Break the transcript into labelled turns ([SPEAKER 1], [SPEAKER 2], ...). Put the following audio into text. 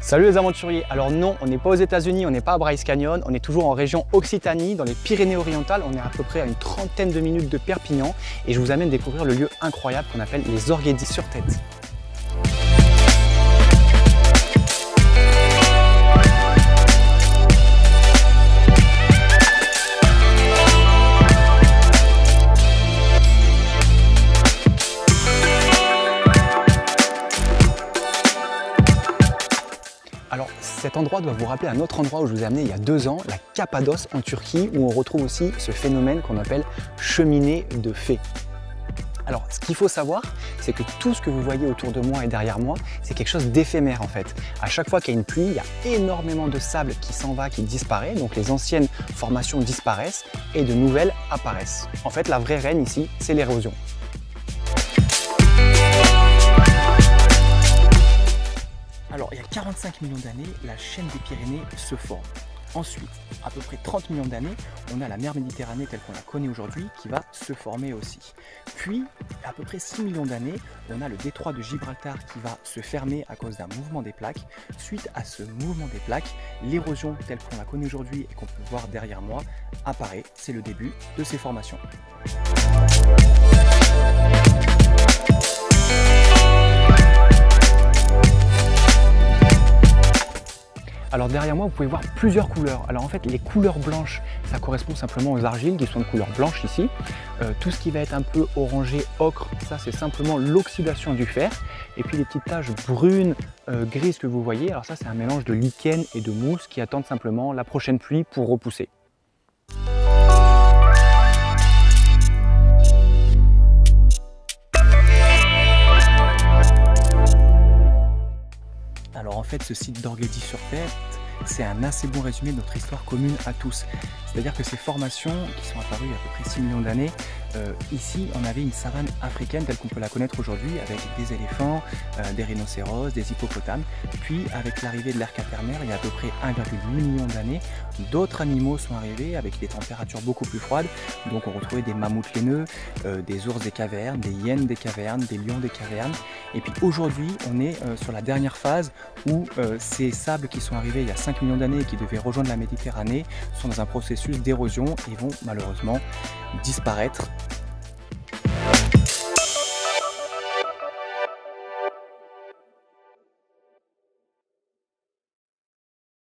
[SPEAKER 1] Salut les aventuriers. Alors non, on n'est pas aux États-Unis, on n'est pas à Bryce Canyon, on est toujours en région Occitanie, dans les Pyrénées-Orientales. On est à peu près à une trentaine de minutes de Perpignan et je vous amène découvrir le lieu incroyable qu'on appelle les Orguédies sur Tête. Alors cet endroit doit vous rappeler un autre endroit où je vous ai amené il y a 2 ans, la Cappadoce en Turquie, où on retrouve aussi ce phénomène qu'on appelle cheminée de fées. Alors ce qu'il faut savoir, c'est que tout ce que vous voyez autour de moi et derrière moi, c'est quelque chose d'éphémère en fait. À chaque fois qu'il y a une pluie, il y a énormément de sable qui s'en va, qui disparaît, donc les anciennes formations disparaissent et de nouvelles apparaissent. En fait, la vraie reine ici, c'est l'érosion. Alors, il y a 45 millions d'années, la chaîne des Pyrénées se forme. Ensuite, à peu près 30 millions d'années, on a la mer Méditerranée telle qu'on la connaît aujourd'hui qui va se former aussi. Puis, à peu près 6 millions d'années, on a le détroit de Gibraltar qui va se fermer à cause d'un mouvement des plaques. Suite à ce mouvement des plaques, l'érosion telle qu'on la connaît aujourd'hui et qu'on peut voir derrière moi apparaît. C'est le début de ces formations. Alors derrière moi, vous pouvez voir plusieurs couleurs. Alors en fait, les couleurs blanches, ça correspond simplement aux argiles qui sont de couleur blanche ici. Tout ce qui va être un peu orangé, ocre, ça c'est simplement l'oxydation du fer. Et puis les petites taches brunes, grises que vous voyez, alors ça c'est un mélange de lichen et de mousse qui attendent simplement la prochaine pluie pour repousser. Alors en fait, ce site d'Orguédies sur Tête, c'est un assez bon résumé de notre histoire commune à tous. C'est-à-dire que ces formations qui sont apparues il y a à peu près 6 millions d'années, ici on avait une savane africaine telle qu'on peut la connaître aujourd'hui avec des éléphants, des rhinocéros, des hippopotames. Puis avec l'arrivée de l'ère quaternaire, il y a à peu près 1,8 million d'années, d'autres animaux sont arrivés avec des températures beaucoup plus froides. Donc on retrouvait des mammouths laineux, des ours des cavernes, des hyènes des cavernes, des lions des cavernes. Et puis aujourd'hui, on est sur la dernière phase où ces sables qui sont arrivés il y a 5 millions d'années et qui devaient rejoindre la Méditerranée sont dans un processus d'érosion et vont malheureusement disparaître